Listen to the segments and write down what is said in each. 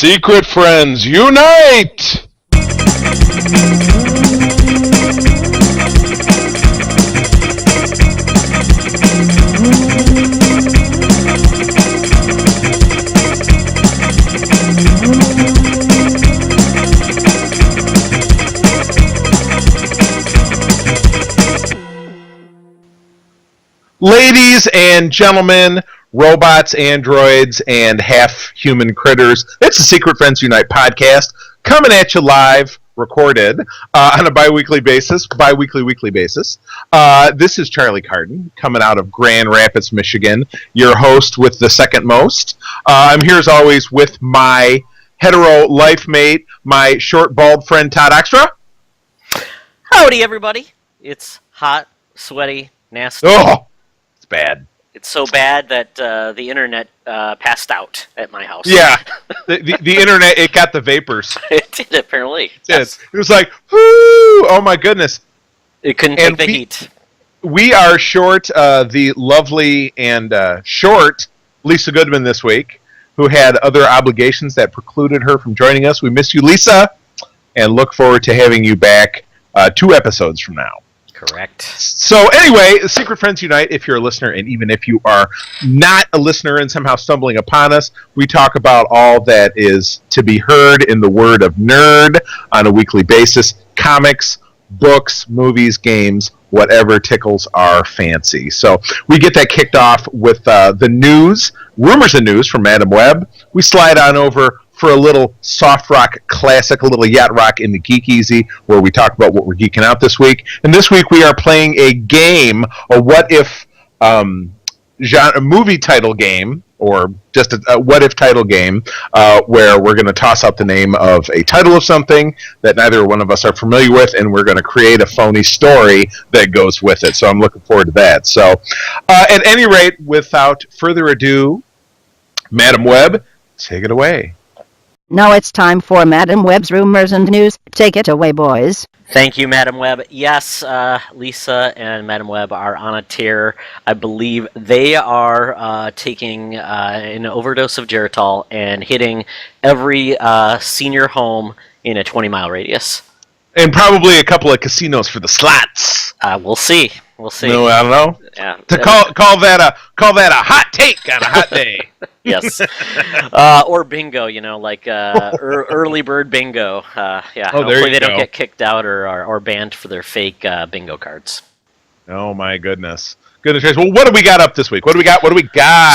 Secret friends, unite! Ladies and gentlemen, robots, androids, and half-human critters, it's the Secret Friends Unite podcast, coming at you live, recorded, on a bi-weekly basis. This is Charlie Carden, coming out of Grand Rapids, Michigan, your host with the second most. I'm here as always with my hetero life mate, my short, bald friend, Todd Extra. Howdy, everybody. It's hot, sweaty, nasty. Oh, it's bad. It's so bad that the internet passed out at my house. Yeah, the internet, it got the vapors. It did, apparently. Yes. It was like, whoo, oh my goodness. It couldn't take the heat. We are short the lovely and short Lysa Goodman this week, who had other obligations that precluded her from joining us. We miss you, Lysa, and look forward to having you back 2 episodes from now. Correct. So anyway, Secret Friends Unite, if you're a listener, and even if you are not a listener and somehow stumbling upon us, we talk about all that is to be heard in the word of nerd on a weekly basis. Comics, books, movies, games, whatever tickles our fancy. So we get that kicked off with the news, rumors and news from Madame Webb. We slide on over for a little soft rock classic, a little yacht rock in the Geek Easy, where we talk about what we're geeking out this week. And this week we are playing a game, a what if genre movie title game, or just a what if title game, where we're going to toss out the name of a title of something that neither one of us are familiar with, and we're going to create a phony story that goes with it. So I'm looking forward to that. So at any rate, without further ado, Madame Webb, take it away. Now it's time for Madame Webb's Rumors and News. Take it away, boys. Thank you, Madame Webb. Yes, Lysa and Madame Webb are on a tear. I believe they are taking an overdose of geritol and hitting every senior home in a 20-mile radius. And probably a couple of casinos for the slots. We'll see. We'll see. No, I don't know. Yeah. To call that a hot take on a hot day. Yes. Or bingo, like early bird bingo. Yeah. Oh, hopefully they don't get kicked out or banned for their fake bingo cards. Oh my goodness. Goodness gracious. Well, what do we got up this week? What do we got?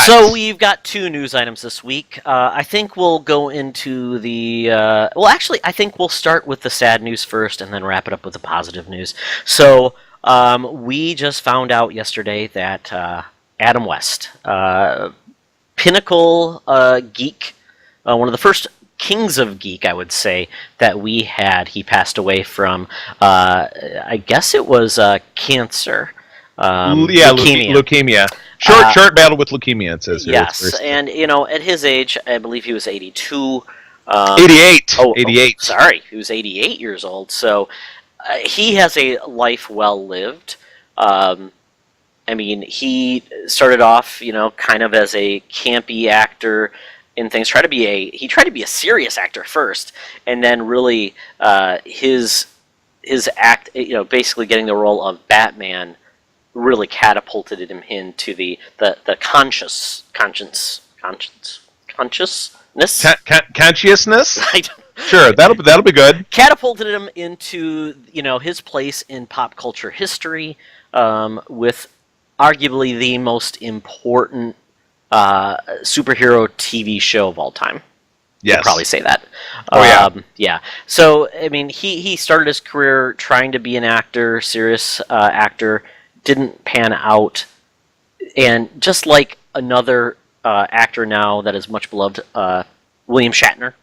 So we've got 2 news items this week. I think we'll go into the... I think we'll start with the sad news first and then wrap it up with the positive news. So we just found out yesterday that Adam West, pinnacle geek, one of the first kings of geek, I would say, that we had, he passed away from, I guess it was cancer. Leukemia. Short battle with leukemia, it says here. Yes, and, at his age, I believe he was 82. 88. 88. Sorry, he was 88 years old, so he has a life well lived. He started off, kind of as a campy actor and things. He tried to be a serious actor first, and then really his act, basically getting the role of Batman, really catapulted him into the consciousness. Consciousness? Sure, that'll be good. Catapulted him into his place in pop culture history, with arguably the most important superhero TV show of all time. Yes, I'd probably say that. Yeah. So he started his career trying to be an actor, serious actor. Didn't pan out, and just like another actor now that is much beloved, William Shatner.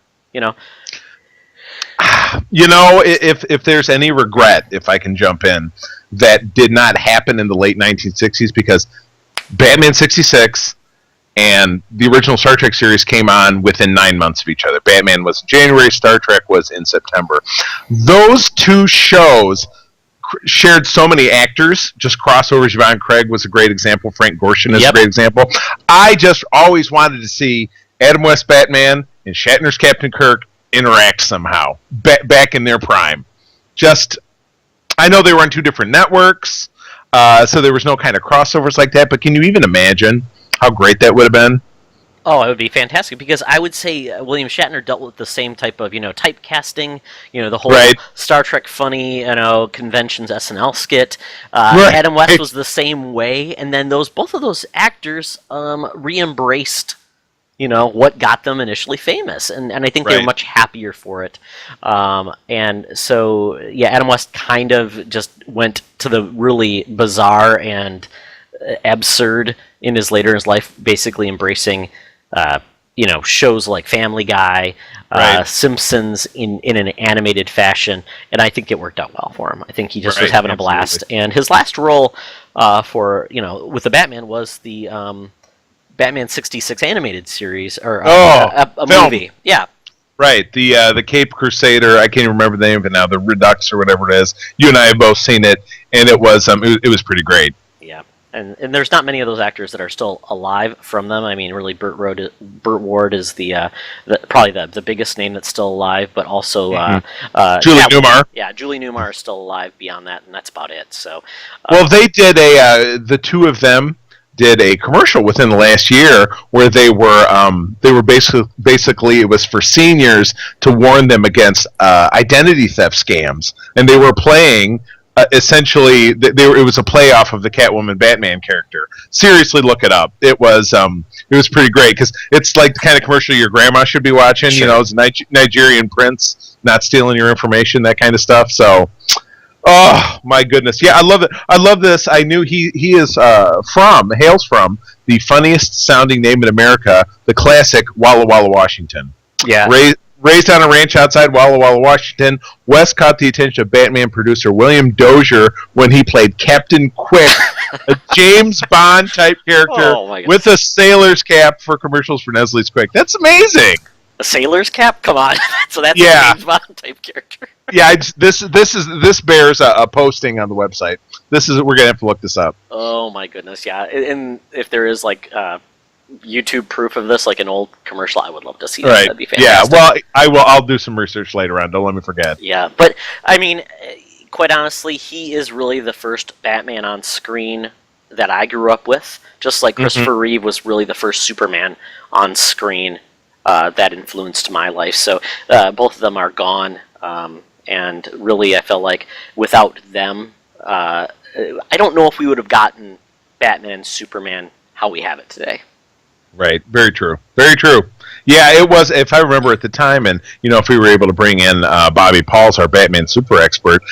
If there's any regret, if I can jump in, that did not happen in the late 1960s, because Batman 66 and the original Star Trek series came on within 9 months of each other. Batman was in January, Star Trek was in September. Those 2 shows shared so many actors, just crossovers. Yvonne Craig was a great example. Frank Gorshin is a great example. I just always wanted to see Adam West Batman and Shatner's Captain Kirk interact somehow back in their prime. Just, I know they were on two different networks, so there was no kind of crossovers like that. But can you even imagine how great that would have been? Oh, it would be fantastic, because I would say William Shatner dealt with the same type of, typecasting, the whole Star Trek funny, conventions SNL skit. Adam West was the same way, and then both of those actors re-embraced, what got them initially famous, and I think they were much happier for it. And so, Adam West kind of just went to the really bizarre and absurd in his life, basically embracing shows like Family Guy, Simpsons in an animated fashion, and I think it worked out well for him. I think he just was having a blast. And his last role with the Batman was the Batman '66 animated series, or a movie. Yeah. Right, the Cape Crusader. I can't even remember the name of it now. The Redux or whatever it is. You and I have both seen it, and it was pretty great. Yeah. And there's not many of those actors that are still alive from them. I mean, really, Burt Ward is probably the biggest name that's still alive, but also Julie Newmar. Yeah, Julie Newmar is still alive beyond that, and that's about it. So, they did the two of them did a commercial within the last year where they were basically it was for seniors to warn them against identity theft scams, and they were playing. Essentially, it was a play off of the Catwoman Batman character. Seriously, look it up. It was pretty great, because it's like the kind of commercial your grandma should be watching. Sure. It's a Nigerian prince not stealing your information, that kind of stuff. So, oh my goodness, yeah, I love it. I love this. I knew he hails from the funniest sounding name in America, the classic Walla Walla, Washington. Yeah. Raised on a ranch outside Walla Walla, Washington, West caught the attention of Batman producer William Dozier when he played Captain Quick, a James Bond-type character with a sailor's cap for commercials for Nestle's Quick. That's amazing! A sailor's cap? Come on. So that's a James Bond-type character. Yeah, this bears a posting on the website. We're going to have to look this up. Oh, my goodness, yeah. And if there is, YouTube proof of this, like an old commercial, I would love to see that. Right. That'd be fantastic. Yeah, I'll do some research later on. Don't let me forget. Yeah, but I mean, quite honestly, he is really the first Batman on screen that I grew up with. Just like Christopher Reeve was really the first Superman on screen that influenced my life. So both of them are gone, and really, I felt like without them, I don't know if we would have gotten Batman and Superman how we have it today. Right, very true. Very true. Yeah, it was, if I remember at the time, and, if we were able to bring in Bobby Pauls, our Batman super expert,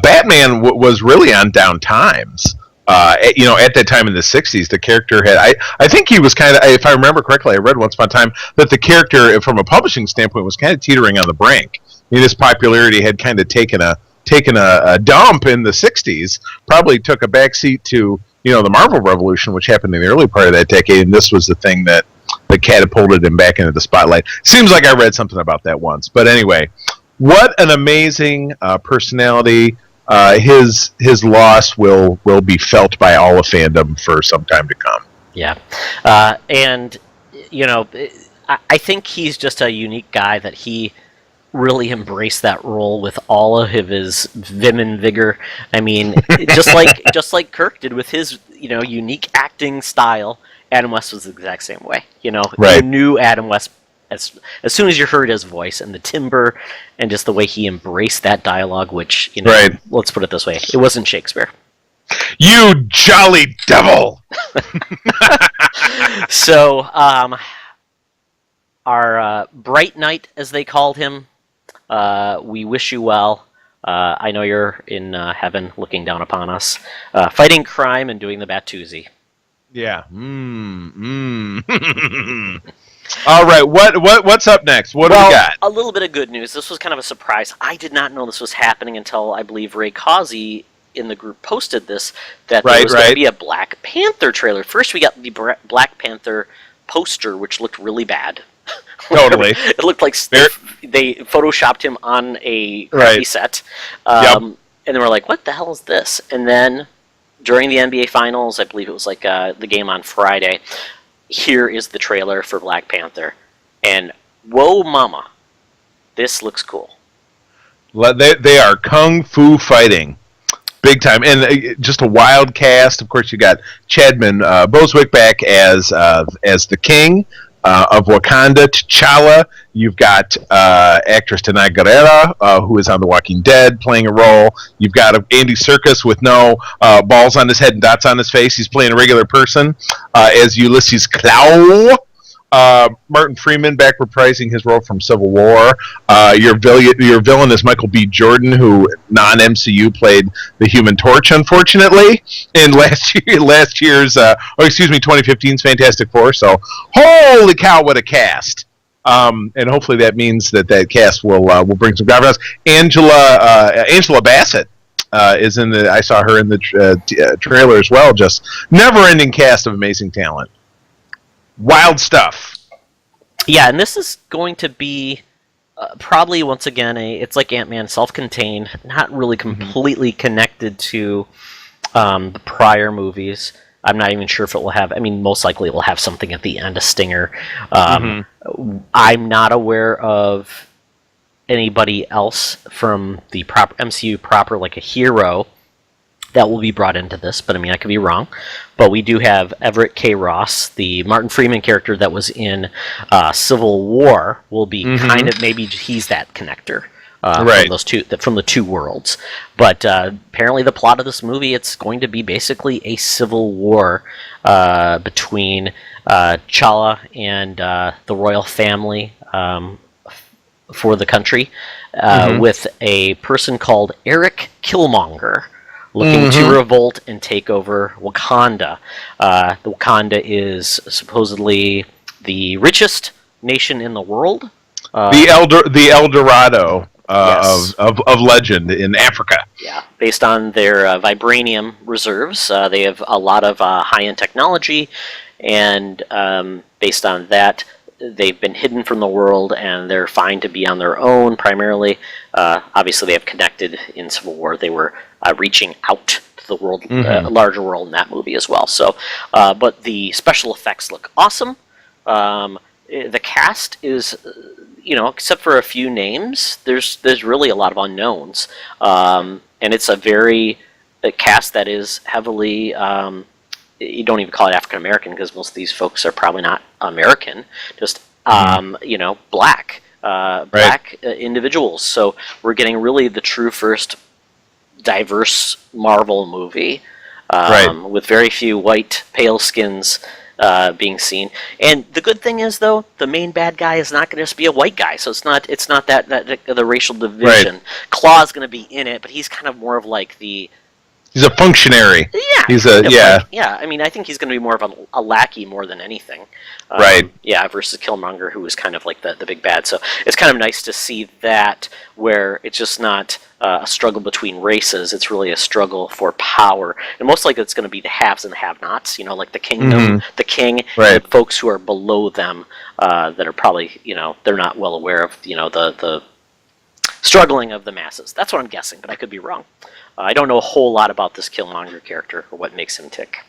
Batman was really on down times. At that time in the 60s, the character had, I think he was kind of, if I remember correctly, I read once upon a time, that the character, from a publishing standpoint, was kind of teetering on the brink. His popularity had kind of taken a dump in the 60s, probably took a backseat to the Marvel Revolution, which happened in the early part of that decade, and this was the thing that catapulted him back into the spotlight. Seems like I read something about that once. But anyway, what an amazing personality. His loss will be felt by all of fandom for some time to come. Yeah. And, I think he's just a unique guy that he really embraced that role with all of his vim and vigor. I mean, just like Kirk did with his unique acting style. Adam West was the exact same way. You knew Adam West as soon as you heard his voice and the timbre and just the way he embraced that dialogue. Which let's put it this way, it wasn't Shakespeare. You jolly devil! So, our Bright Knight, as they called him. We wish you well. I know you're in heaven looking down upon us, fighting crime and doing the Batusi. Yeah. All right. What's up next? What do we got? A little bit of good news. This was kind of a surprise. I did not know this was happening until I believe Ray Causey in the group posted this, that there was going to be a Black Panther trailer. First, we got the Black Panther poster, which looked really bad. Totally. It looked like they photoshopped him on a crappy set. And then we're like, what the hell is this? And then during the NBA Finals, I believe it was like the game on Friday, here is the trailer for Black Panther. And whoa, mama, this looks cool. They are kung fu fighting. Big time, and just a wild cast. Of course, you got Chadman Boswick back as the king of Wakanda, T'Challa. You've got actress Danai Gurira, who is on The Walking Dead, playing a role. You've got Andy Serkis with no balls on his head and dots on his face. He's playing a regular person as Ulysses Klaue. Martin Freeman back reprising his role from Civil War. Your villain is Michael B. Jordan, who non-MCU played the Human Torch, unfortunately, in last year's 2015's Fantastic Four. So, holy cow, what a cast! And hopefully that means that cast will bring some gravitas. Angela Bassett is in the. I saw her in the trailer as well. Just never-ending cast of amazing talent. Wild stuff. Yeah, and this is going to be probably, once again, it's like Ant-Man, self-contained, not really completely connected to the prior movies. I'm not even sure if it will have, most likely it will have something at the end, a stinger. I'm not aware of anybody else from the MCU proper, like a hero, that will be brought into this, but I could be wrong. But we do have Everett K. Ross, the Martin Freeman character that was in Civil War, will be kind of, maybe he's that connector from the two worlds. But apparently the plot of this movie, it's going to be basically a civil war between T'Challa and the royal family for the country, with a person called Eric Killmonger, looking to revolt and take over Wakanda. Wakanda is supposedly the richest nation in the world. The El Dorado yes. of legend in Africa. Yeah, based on their vibranium reserves. They have a lot of high-end technology, and based on that, they've been hidden from the world, and they're fine to be on their own, primarily. Obviously, they have connected in Civil War. They were reaching out to the world, larger world in that movie as well. So, but the special effects look awesome. The cast is, except for a few names, there's really a lot of unknowns, and it's a cast that is heavily. You don't even call it African American because most of these folks are probably not American. Just black. Black individuals. So we're getting really the true first diverse Marvel movie with very few white pale skins being seen. And the good thing is, though, the main bad guy is not going to just be a white guy. So it's not that the racial division. Right. Claw's going to be in it, but he's kind of more of like the. He's a functionary. Yeah. He's I think he's going to be more of a lackey more than anything. Right. Yeah, versus Killmonger, who is kind of like the big bad. So it's kind of nice to see that, where it's just not a struggle between races. It's really a struggle for power. And most likely it's going to be the haves and the have-nots, like the kingdom, the king, and folks who are below them that are probably, they're not well aware of, the struggling of the masses. That's what I'm guessing, but I could be wrong. I don't know a whole lot about this Killmonger character or what makes him tick.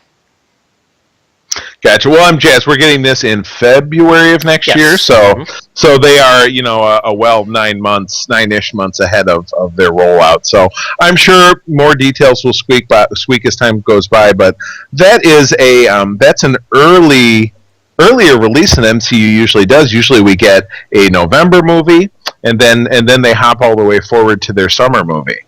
Gotcha. Well, I'm jazzed. We're getting this in February of next year, so they are, a 9-ish months ahead of their rollout. So I'm sure more details will squeak as time goes by. But that is that's an earlier release than MCU usually does. Usually we get a November movie, and then they hop all the way forward to their summer movie.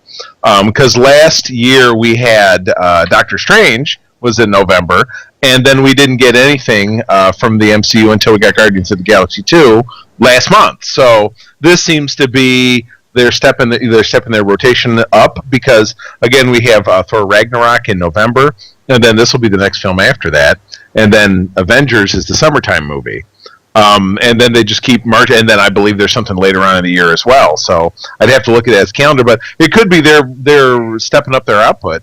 Because last year we had Doctor Strange was in November, and then we didn't get anything from the MCU until we got Guardians of the Galaxy 2 last month. So this seems to be they're stepping their rotation up, because again we have Thor Ragnarok in November, and then this will be the next film after that, and then Avengers is the summertime movie. And then they just keep marching, and then I believe there's something later on in the year as well. So I'd have to look at it as calendar, but it could be they're stepping up their output.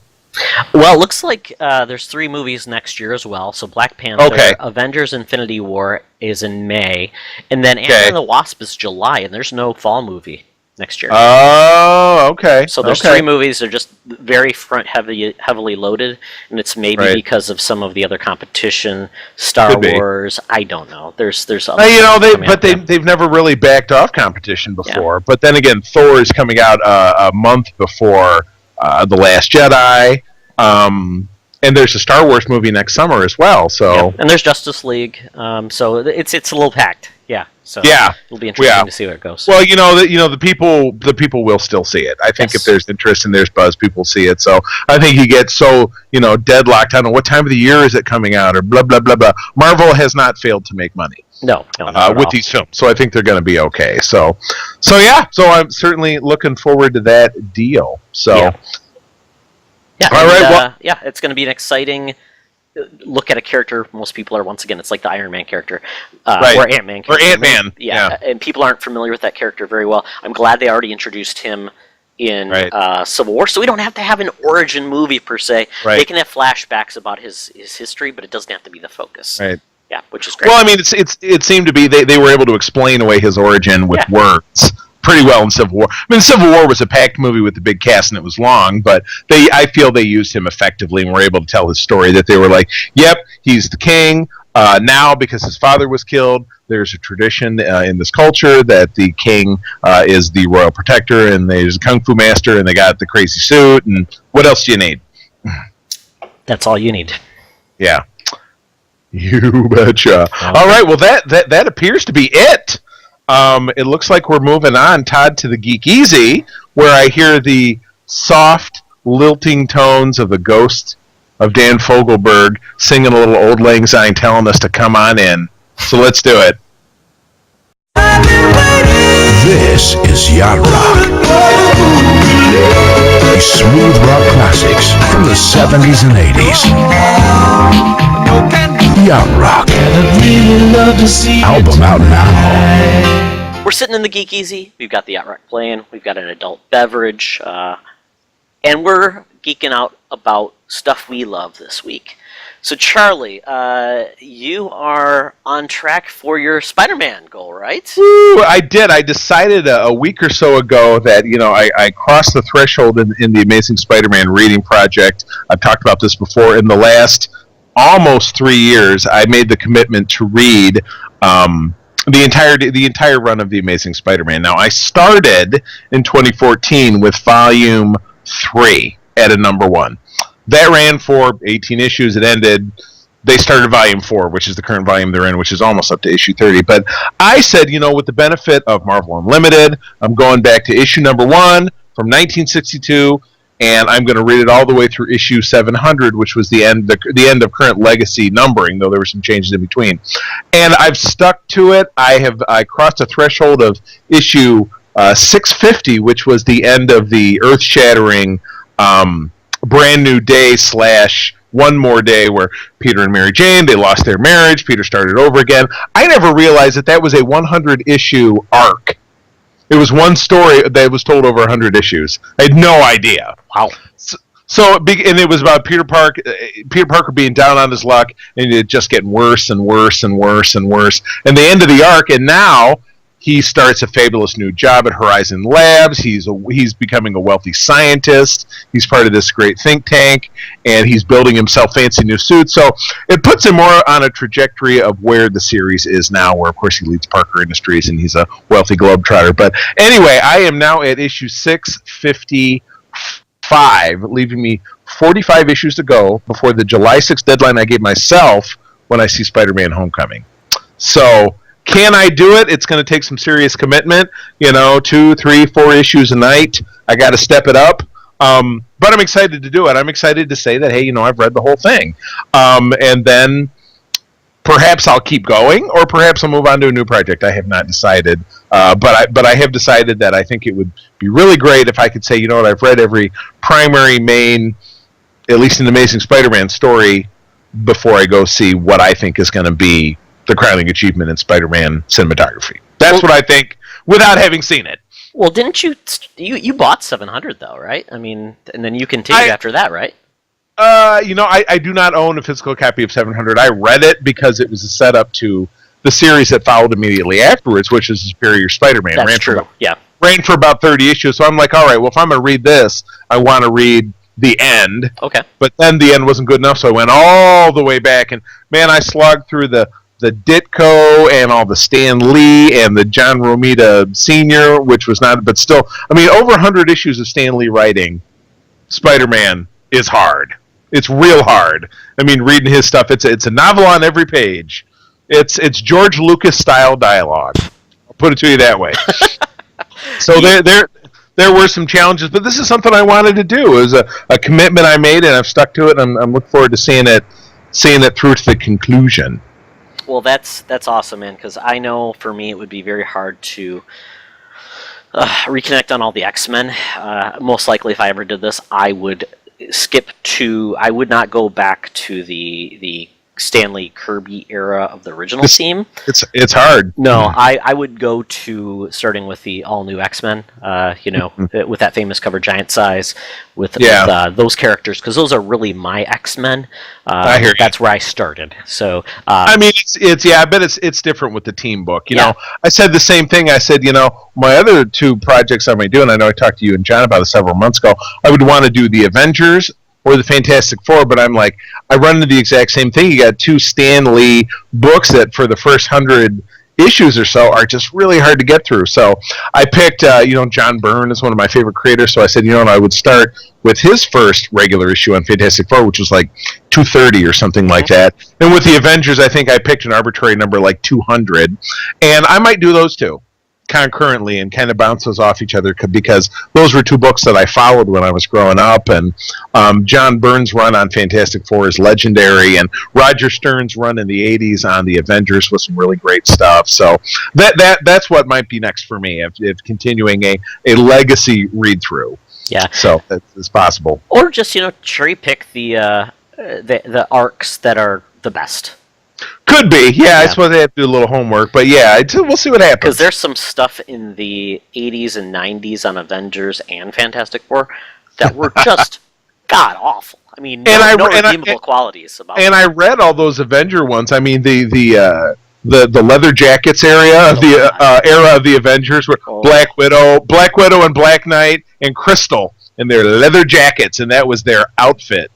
Well, it looks like there's 3 movies next year as well. So Black Panther, Avengers Infinity War is in May, and then Ant-Man and the Wasp is July, and there's no fall movie. next year. Oh, okay. So there's 3 movies. They're just very heavily loaded, and it's maybe because of some of the other competition. Star Wars. I don't know. There's other they've never really backed off competition before. Yeah. But then again, Thor is coming out a month before The Last Jedi. And there's a Star Wars movie next summer as well. So and there's Justice League. So it's a little packed. Yeah. So it'll be interesting to see where it goes. Well, the people will still see it. I think if there's interest and there's buzz, people see it. So I think you get so deadlocked on what time of the year is it coming out or blah blah blah blah. Marvel has not failed to make money. No, with these films. So I think they're going to be okay. So I'm certainly looking forward to that deal. So. Yeah, all right. It's going to be an exciting look at a character. Most people are, once again, it's like the Iron Man character, or Ant-Man character. Or Ant-Man. Yeah, and people aren't familiar with that character very well. I'm glad they already introduced him in Civil War, so we don't have to have an origin movie per se. Right. They can have flashbacks about his history, but it doesn't have to be the focus. Right. Yeah, which is great. Well, I mean, it seemed to be they were able to explain away his origin with words pretty well in Civil War. I mean, Civil War was a packed movie with a big cast and it was long, but I feel they used him effectively and were able to tell his story. That they were like, "Yep, he's the king now because his father was killed. There's a tradition in this culture that the king is the royal protector, and there's a kung fu master, and they got the crazy suit. And what else do you need? That's all you need." Yeah, you betcha. All right, well that appears to be it. It looks like we're moving on, Todd, to the Geek Easy, where I hear the soft, lilting tones of the ghost of Dan Fogelberg singing a little Old Lang Syne telling us to come on in. So let's do it. This is Yacht Rock. Smooth rock classics from the 70s and 80s. Yacht Rock. Album out now. We're sitting in the Geek Easy. We've got the Yacht Rock playing. We've got an adult beverage. And we're geeking out about stuff we love this week. So, Charlie, you are on track for your Spider-Man goal, right? Ooh, I did. I decided a week or so ago that, I crossed the threshold in the Amazing Spider-Man reading project. I've talked about this before. In the last almost 3 years, I made the commitment to read the entire run of the Amazing Spider-Man. Now, I started in 2014 with Volume 3 at a number 1. That ran for 18 issues. It ended. They started Volume 4, which is the current volume they're in, which is almost up to issue 30. But I said, with the benefit of Marvel Unlimited, I'm going back to issue number 1 from 1962, and I'm going to read it all the way through issue 700, which was the end of current legacy numbering, though there were some changes in between. And I've stuck to it. I crossed a threshold of issue 650, which was the end of the earth-shattering Brand New Day / One More Day, where Peter and Mary Jane, they lost their marriage, Peter started over again. I never realized that was a 100-issue arc. It was one story that was told over 100 issues. I had no idea. Wow. And it was about Peter Parker being down on his luck, and it just getting worse and worse and worse and worse. And the end of the arc, and now he starts a fabulous new job at Horizon Labs. He's becoming a wealthy scientist. He's part of this great think tank, and he's building himself fancy new suits. So it puts him more on a trajectory of where the series is now, where, of course, he leads Parker Industries, and he's a wealthy globetrotter. But anyway, I am now at issue 655, leaving me 45 issues to go before the July 6th deadline I gave myself when I see Spider-Man Homecoming. So can I do it? It's going to take some serious commitment, 2, 3, 4 issues a night. I got to step it up. But I'm excited to do it. I'm excited to say that, hey, I've read the whole thing. And then perhaps I'll keep going, or perhaps I'll move on to a new project. I have not decided. But I have decided that I think it would be really great if I could say, I've read every primary, main, at least an Amazing Spider-Man story before I go see what I think is going to be the crowning achievement in Spider-Man cinematography. That's what I think, without having seen it. Well, didn't you bought 700 though, right? I mean, and then you continued after that, right? I do not own a physical copy of 700. I read it because it was a setup to the series that followed immediately afterwards, which is Superior Spider-Man. That's true. Yeah. ran for about 30 issues. So I'm like, all right, well, if I'm going to read this, I want to read the end. Okay. But then the end wasn't good enough, so I went all the way back. And, man, I slogged through the Ditko and all the Stan Lee and the John Romita Sr., which was not, but still, I mean, over 100 issues of Stan Lee writing Spider-Man is hard. It's real hard. I mean, reading his stuff, it's a novel on every page. It's George Lucas style dialogue. I'll put it to you that way. So there were some challenges, but this is something I wanted to do. It was a commitment I made, and I've stuck to it. And I'm looking forward to seeing it through to the conclusion. Well, that's awesome, man. Because I know for me it would be very hard to reconnect on all the X-Men. Most likely, if I ever did this, I would I would not go back to the Stanley Kirby era of the original team. It's hard. No, I would go to starting with the all new X-Men. With that famous cover, giant size, with those characters, because those are really my X-Men. I hear you. That's where I started. So I mean, I bet it's different with the team book. You know, I said the same thing. I said, my other two projects I might do, and I know I talked to you and John about it several months ago. I would want to do the Avengers or the Fantastic Four, but I'm like, I run into the exact same thing. You got two Stan Lee books that for the first 100 issues or so are just really hard to get through. So I picked, John Byrne is one of my favorite creators, so I said, I would start with his first regular issue on Fantastic Four, which was like 230 or something like that. And with the Avengers, I think I picked an arbitrary number like 200. And I might do those two concurrently and kind of bounce those off each other, because those were two books that I followed when I was growing up. And John Byrne's run on Fantastic Four is legendary, and Roger Stern's run in the 80s on the Avengers was some really great stuff. So that's what might be next for me, if continuing a legacy read through. Yeah. So that's possible. Or just cherry pick the arcs that are the best. Could be, yeah. I suppose they have to do a little homework, but we'll see what happens. Because there's some stuff in the 80s and 90s on Avengers and Fantastic Four that were just god awful. I mean, no redeemable qualities about them. And I read all those Avenger ones. I mean, the leather jackets area of the era of the Avengers were Black Widow, and Black Knight, and Crystal in their leather jackets, and that was their outfit.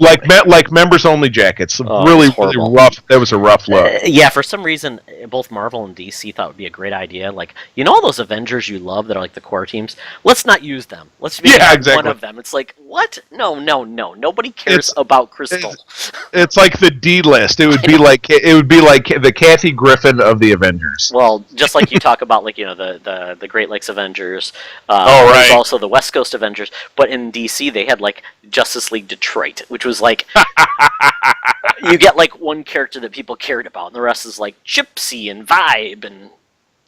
Like members only jackets. Really rough. That was a rough look. For some reason, both Marvel and DC thought it would be a great idea. Like, all those Avengers you love that are like the core teams. Let's not use them. Let's make one of them. It's like, what? No. Nobody cares about Crystal. It's like the D list. It would be like the Kathy Griffin of the Avengers. Well, just like you talk about, the Great Lakes Avengers. Right. There's also the West Coast Avengers. But in DC, they had Justice League Detroit, which was you get one character that people cared about, and the rest is Gypsy and Vibe and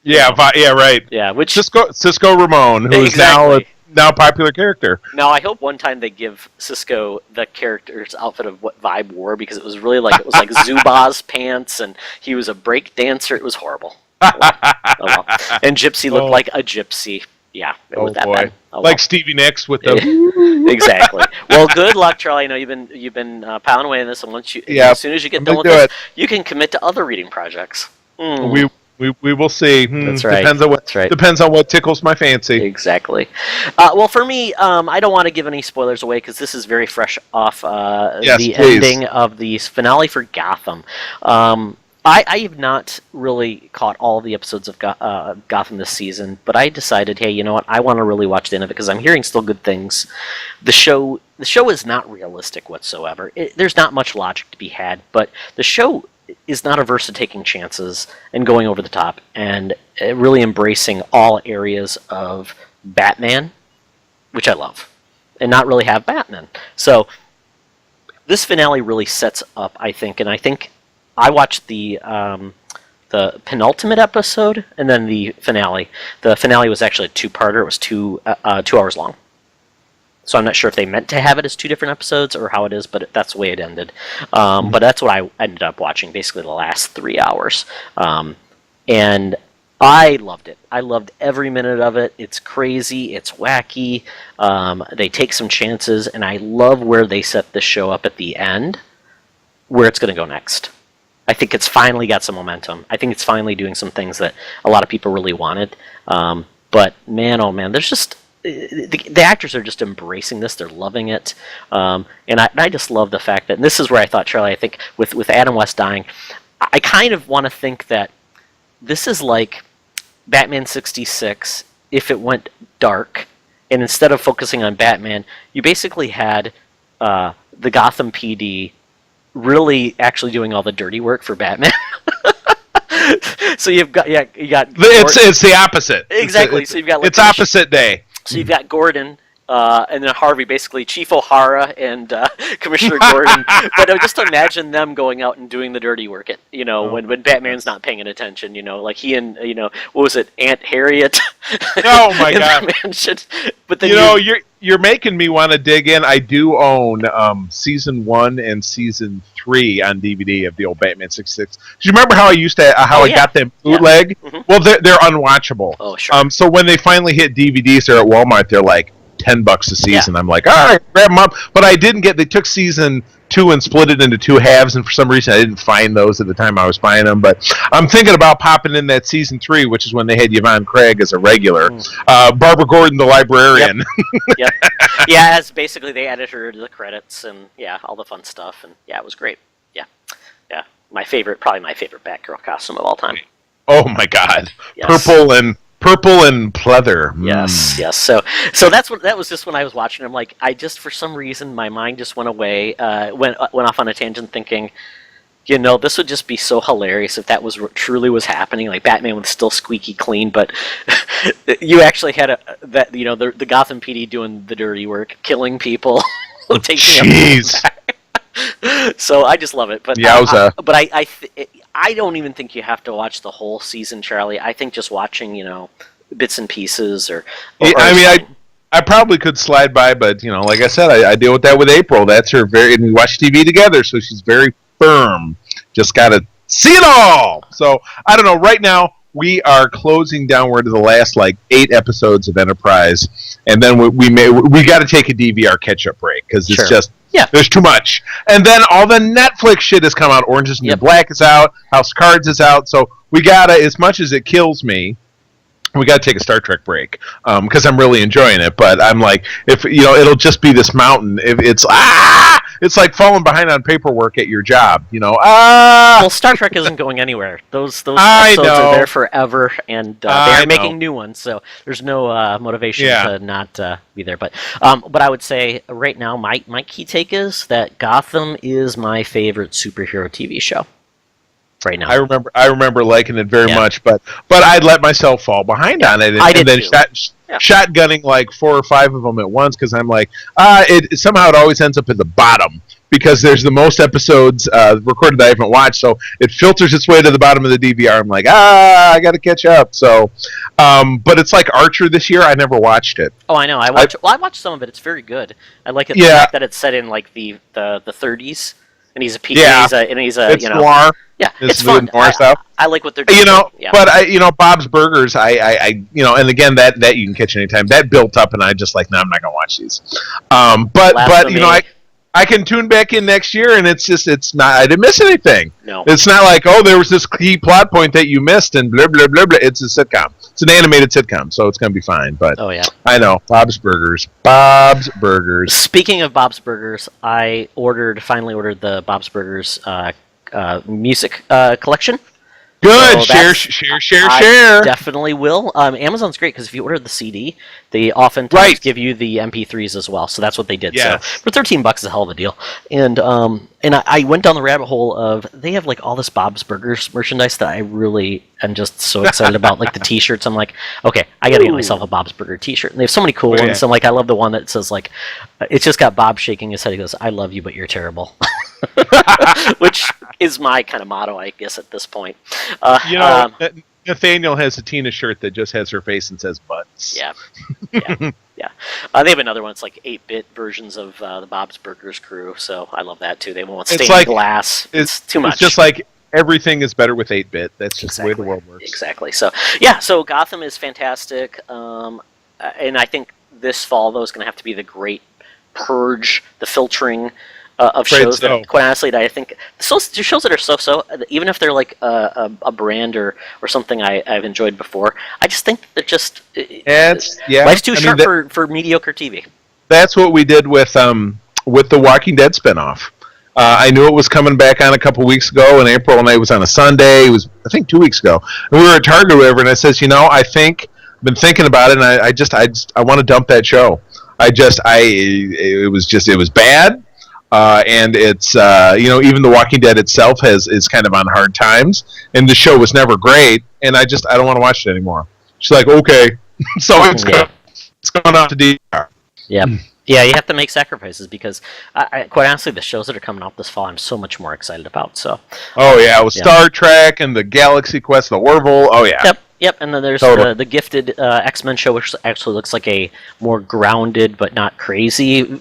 right. Yeah, which Cisco Ramon, who is now a popular character. Now I hope one time they give Cisco the character's outfit of what Vibe wore, because it was really it was like Zubaz pants, and he was a break dancer. It was horrible. Well. And Gypsy looked like a gypsy. Yeah, with that boy. Like Stevie Nicks with the exactly. Well, good luck, Charlie. I know you've been pounding away on this, and as soon as you get done with this, you can commit to other reading projects. We will see. That's right. Depends on what tickles my fancy. Exactly. Well, for me, I don't want to give any spoilers away, because this is very fresh off ending of the finale for Gotham. I have not really caught all the episodes of Gotham this season, but I decided, hey, you know what? I want to really watch the end of it, because I'm hearing still good things. The show is not realistic whatsoever. There's not much logic to be had, but the show is not averse to taking chances and going over the top, and really embracing all areas of Batman, which I love, and not really have Batman. So this finale really sets up, I think, and I think I watched the penultimate episode and then the finale. The finale was actually a two-parter. It was 2 hours long. So I'm not sure if they meant to have it as 2 different episodes or how it is, but that's the way it ended. But that's what I ended up watching, basically the last 3 hours. And I loved it. I loved every minute of it. It's crazy. It's wacky. They take some chances, and I love where they set the show up at the end, where it's going to go next. I think it's finally got some momentum. I think it's finally doing some things that a lot of people really wanted. But man, oh man, there's just the actors are just embracing this. They're loving it, and I just love the fact that, and this is where I thought, Charlie, I think with Adam West dying, I kind of want to think that this is like Batman 66 if it went dark, and instead of focusing on Batman, you basically had the Gotham PD really actually doing all the dirty work for Batman. So you got it's the opposite. Exactly. So you've got it's opposite day. So you've got Gordon, and then Harvey, basically Chief O'Hara and Commissioner Gordon. But just imagine them going out and doing the dirty work. When Batman's not paying attention. Like he and what was it, Aunt Harriet? Oh my God! But then you're making me want to dig in. I do own season 1 and season 3 on DVD of the old Batman 66. Do you remember how I used to got them bootleg? Yeah. Mm-hmm. Well, they're unwatchable. Oh sure. So when they finally hit DVDs there at Walmart, they're like $10 a season. Yeah. I'm like, all right, grab them up. But I didn't get. They took season 2 and split it into 2 halves, and for some reason I didn't find those at the time I was buying them. But I'm thinking about popping in that season 3, which is when they had Yvonne Craig as a regular, Barbara Gordon the librarian. Yep. Yeah, as basically they added her to the credits, and all the fun stuff, and it was great. Yeah. Probably my favorite Batgirl costume of all time. Oh my God, yes. Purple and pleather. Yes. So that was just when I was watching. I'm like, for some reason my mind just went away, went off on a tangent, thinking, this would just be so hilarious if that was truly was happening. Like Batman was still squeaky clean, but you actually had the Gotham PD doing the dirty work, killing people, taking them back. So I just love it. But I don't even think you have to watch the whole season, Charlie. I think just watching, bits and pieces I probably could slide by, but like I said, I deal with that with April. That's her and we watch TV together, so she's very firm. Just gotta see it all. So I don't know. Right now we are closing down. We're to the last 8 episodes of Enterprise, and then we got to take a DVR catch-up break because it's just. Yeah, there's too much. And then all the Netflix shit has come out. Orange is the New Black is out. House of Cards is out. So we gotta, as much as it kills me, we gotta take a Star Trek break because I'm really enjoying it. But I'm like, if it'll just be this mountain. If it's like falling behind on paperwork at your job. Well, Star Trek isn't going anywhere. Those episodes are there forever, and they are making new ones. So there's no motivation to not be there. But I would say right now, my key take is that Gotham is my favorite superhero TV show. Right now, I remember liking it very much, but I'd let myself fall behind on it, and then shotgunning 4 or 5 of them at once because I'm like, somehow it always ends up at the bottom because there's the most episodes recorded that I haven't watched, so it filters its way to the bottom of the DVR. I'm like, I got to catch up. So, but it's like Archer this year. I never watched it. Oh, I know. I watched some of it. It's very good. I like it. The fact that it's set in the 30s. And he's a PK, it's noir. Yeah, it's fun. I like what they're doing. But Bob's Burgers, and again that you can catch anytime. That built up, and I just I'm not gonna watch these. I can tune back in next year, and it's not. I didn't miss anything. No, it's not like there was this key plot point that you missed, and blah blah blah blah. It's a sitcom. It's an animated sitcom, so it's gonna be fine. But I know Bob's Burgers. Speaking of Bob's Burgers, I finally ordered the Bob's Burgers music collection. Good. So share. Definitely will. Amazon's great because if you order the CD, they oftentimes give you the MP3s as well. So that's what they did. Yes. So for $13 is a hell of a deal. And I went down the rabbit hole of they have all this Bob's Burgers merchandise that I really am just so excited about. The T-shirts. I'm like, okay, I got to get myself a Bob's Burger T-shirt. And they have so many cool ones. I'm like, I love the one that says it's just got Bob shaking his head. He goes, "I love you, but you're terrible." Which is my kind of motto, I guess, at this point. Nathaniel has a Tina shirt that just has her face and says butts. Yeah. They have another one. It's 8-bit versions of the Bob's Burgers crew, so I love that too. They won't stained glass. It's too much. It's just everything is better with 8-bit. That's just the way the world works. Exactly. So so Gotham is fantastic, and I think this fall though is going to have to be the great purge, the filtering of shows so. that, quite honestly, that I think shows that are so-so, even if they're like a brand or something I've enjoyed before, I just think they're just life's too short for mediocre TV. That's what we did with the Walking Dead spinoff. I knew it was coming back on a couple weeks ago in April, and it was on a Sunday. It was, I think, 2 weeks ago. And we were at Target or whatever, and I says, I've been thinking about it, and I want to dump that show. It was bad, and it's even The Walking Dead itself is kind of on hard times, and the show was never great, and I don't want to watch it anymore. She's like, okay, so it's going off to DR. Yeah. Yeah, you have to make sacrifices because, quite honestly, the shows that are coming out this fall, I'm so much more excited about. So. Oh yeah, with Star Trek and the Galaxy Quest, the Orville. Oh yeah. Yep. And then there's the Gifted X-Men show, which actually looks like a more grounded but not crazy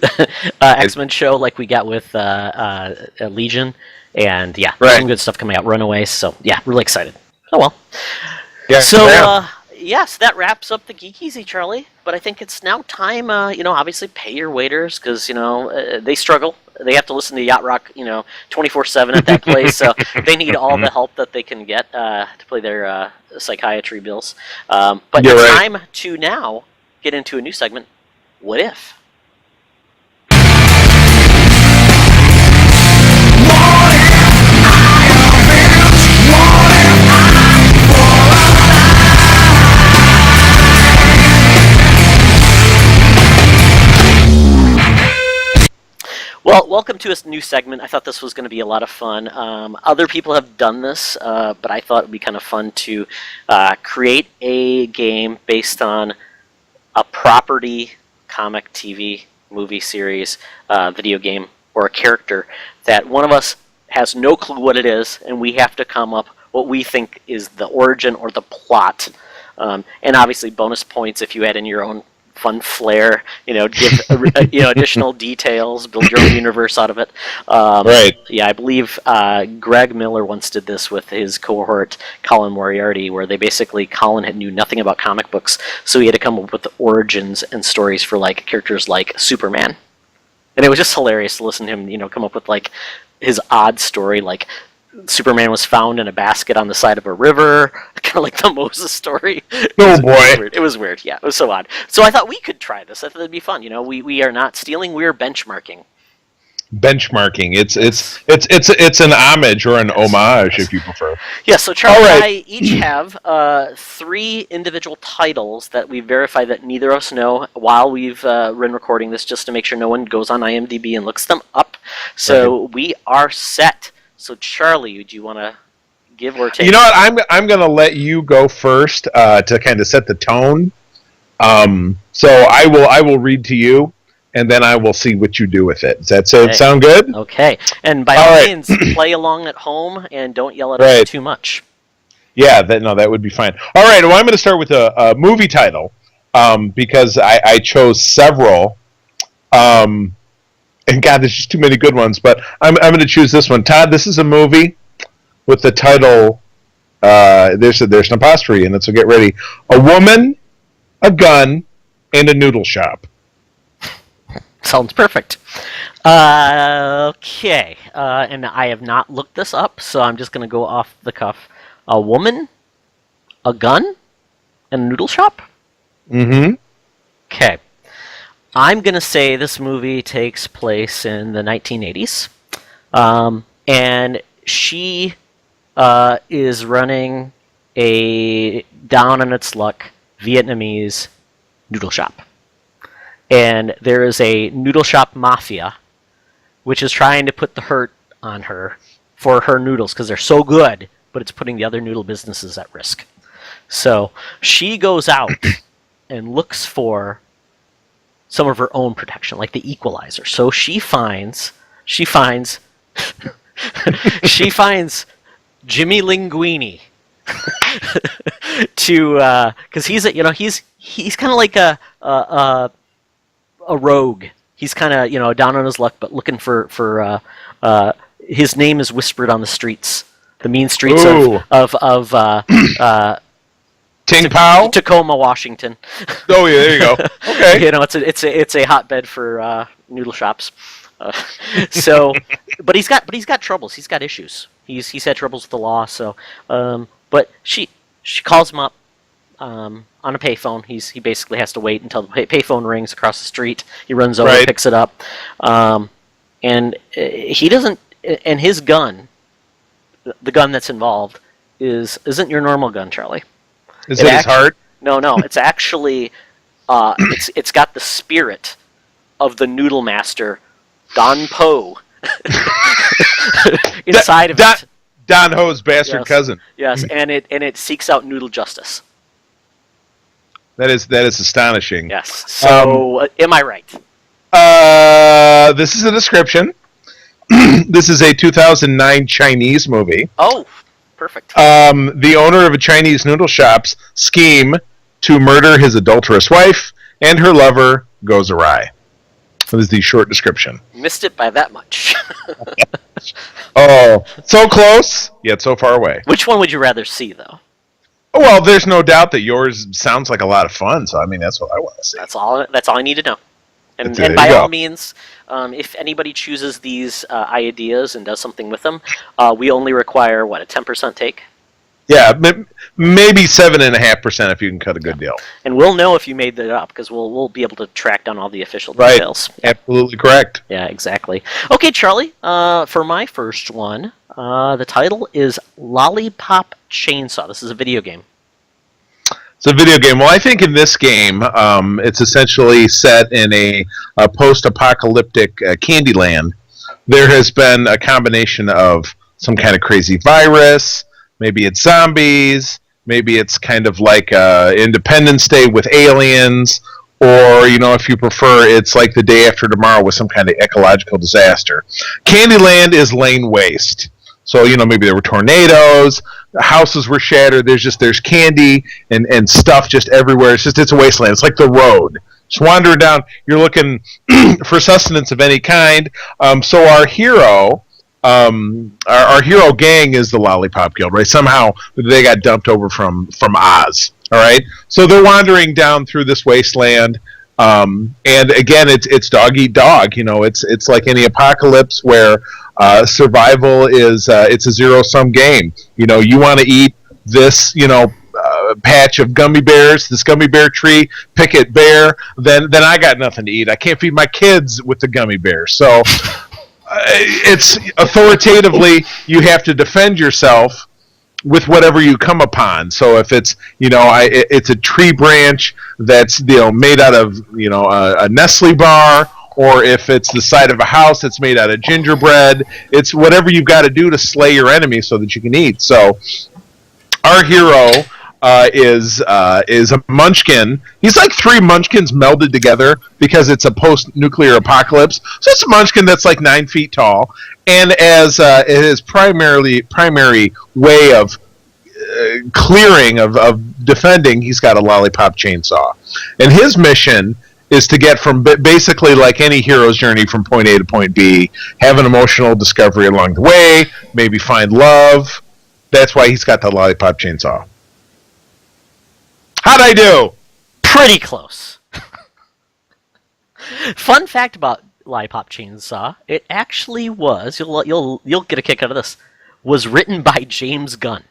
X-Men show, like we got with Legion. And there's some good stuff coming out. Runaways. So yeah, really excited. Oh well. Yeah. So. Yes, that wraps up the Geek Easy, Charlie. But I think it's now time, obviously pay your waiters because, they struggle. They have to listen to Yacht Rock, 24/7 at that place. So they need all the help that they can get to pay their psychiatry bills. But it's time to now get into a new segment, What If? Well, welcome to a new segment. I thought this was going to be a lot of fun. Other people have done this, but I thought it would be kind of fun to create a game based on a property, comic, TV, movie series, video game, or a character that one of us has no clue what it is, and we have to come up what we think is the origin or the plot. And obviously bonus points if you add in your own fun flair, give additional details, build your own universe out of it. Right. Yeah, I believe Greg Miller once did this with his cohort, Colin Moriarty, where Colin knew nothing about comic books, so he had to come up with the origins and stories for characters like Superman. And it was just hilarious to listen to him, come up with his odd story, like Superman was found in a basket on the side of a river, kind of like the Moses story. Oh boy, it was weird. Yeah, it was so odd. So I thought we could try this. I thought it'd be fun. We are not stealing. We're benchmarking. Benchmarking. It's an homage or an homage, if you prefer. Yeah. So Charlie and I each have 3 individual titles that we verify that neither of us know while we've been recording this, just to make sure no one goes on IMDb and looks them up. So we are set. So, Charlie, do you want to give or take? You know what? I'm going to let you go first to kind of set the tone. So I will read to you, and then I will see what you do with it. Does that sound good? Okay. And by all means, play along at home and don't yell at us too much. Yeah, that would be fine. All right. Well, I'm going to start with a movie title because I chose several. And God, there's just too many good ones, but I'm going to choose this one. Todd, this is a movie with the title, there's an apostrophe in it, so get ready. A Woman, a Gun, and a Noodle Shop. Sounds perfect. Okay, and I have not looked this up, so I'm just going to go off the cuff. A woman, a gun, and a noodle shop? Mm-hmm. Okay. I'm going to say this movie takes place in the 1980s, and she is running a down-on-its-luck Vietnamese noodle shop. And there is a noodle shop mafia, which is trying to put the hurt on her for her noodles, because they're so good, but it's putting the other noodle businesses at risk. So she goes out and looks for some of her own protection, like the Equalizer. So she finds she finds Jimmy Linguini to because he's kind of like a rogue. He's kind of down on his luck, but looking for his name is whispered on the streets, the mean streets of Ting Pao? Tacoma, Washington. Oh yeah, there you go. Okay. It's a hotbed for noodle shops. So, but he's got troubles. He's got issues. He's had troubles with the law. So, but she calls him up on a payphone. He basically has to wait until the payphone rings across the street. He runs over, picks it up, and he doesn't. And his gun, the gun that's involved, isn't your normal gun, Charlie. Is it his heart? No. It's actually it's got the spirit of the Noodle Master, Don Poe, inside of it. Don Ho's bastard cousin. Yes, and it seeks out noodle justice. That is astonishing. Yes. So, am I right? This is a description. This is a 2009 Chinese movie. Oh, perfect. The owner of a Chinese noodle shop's scheme to murder his adulterous wife and her lover goes awry. That is the short description. Missed it by that much. Oh, so close, yet so far away. Which one would you rather see, though? Well, there's no doubt that yours sounds like a lot of fun, so I mean, that's what I want to see. That's all I need to know. And by all means, if anybody chooses these ideas and does something with them, we only require, a 10% take? Yeah, maybe 7.5% if you can cut a good deal. And we'll know if you made that up, because we'll be able to track down all the official details. Right, absolutely correct. Yeah, exactly. Okay, Charlie, for my first one, the title is Lollipop Chainsaw. This is a video game. It's a video game. Well, I think in this game, it's essentially set in a post-apocalyptic Candyland. There has been a combination of some kind of crazy virus. Maybe it's zombies. Maybe it's kind of like Independence Day with aliens. Or, if you prefer, it's like the day after tomorrow with some kind of ecological disaster. Candyland is laying waste. So, maybe there were tornadoes, houses were shattered, there's candy and stuff just everywhere. It's a wasteland. It's like the road. Just wandering down, you're looking for sustenance of any kind. So our hero, our hero gang is the Lollipop Guild, right? Somehow they got dumped over from Oz, all right? So they're wandering down through this wasteland. And again, it's dog eat dog. It's like any apocalypse where survival is it's a zero-sum game. You want to eat this patch of gummy bears, this gummy bear tree, pick it bare. Then I got nothing to eat. I can't feed my kids with the gummy bears. So it's authoritatively you have to defend yourself with whatever you come upon. So if it's it's a tree branch that's made out of a Nestle bar, or if it's the side of a house that's made out of gingerbread, it's whatever you've got to do to slay your enemy so that you can eat. So our hero is a munchkin. He's like three munchkins melded together because it's a post-nuclear apocalypse. So it's a munchkin that's like 9 feet tall, and as his primary way of clearing of defending, he's got a lollipop chainsaw, and his mission is to get from basically like any hero's journey from point A to point B, have an emotional discovery along the way, maybe find love. That's why he's got the lollipop chainsaw. How'd I do? Pretty close. Fun fact about Lollipop Chainsaw: it actually was, you'll get a kick out of this, was written by James Gunn.